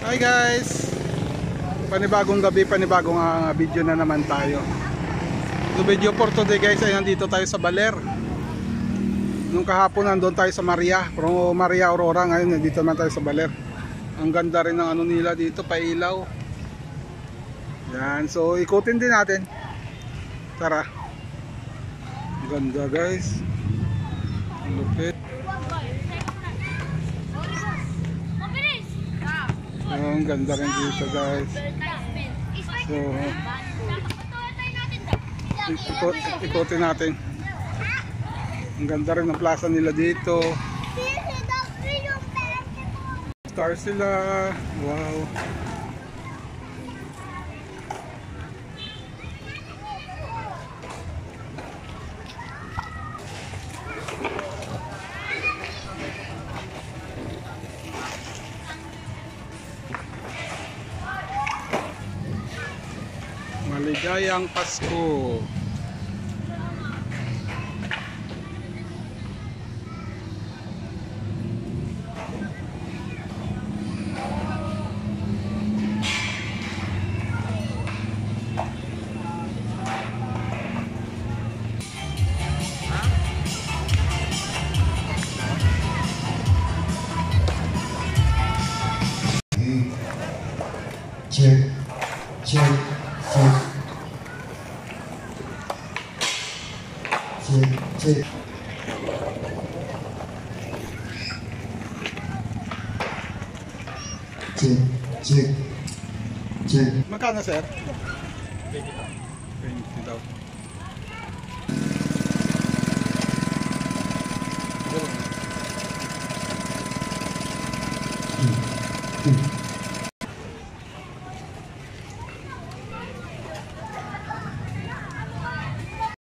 Hi guys, panibagong gabi, panibagong video na naman tayo. The video for today guys ay nandito tayo sa Baler. Nung kahapon nandun tayo sa Maria, pero Maria Aurora. Ngayon nandito naman tayo sa Baler. Ang ganda rin ng ano nila dito, pailaw. Yan, so ikutin din natin. Tara. Ang ganda guys. Ang lupit. Ang ganda rin dito guys. So ikutin natin. Ang ganda rin ng plaza nila dito. Star sila. Wow. Maligayang Pasko. Check, check, check. Check, check. Check, check, check. Magkano sir? 20 daw.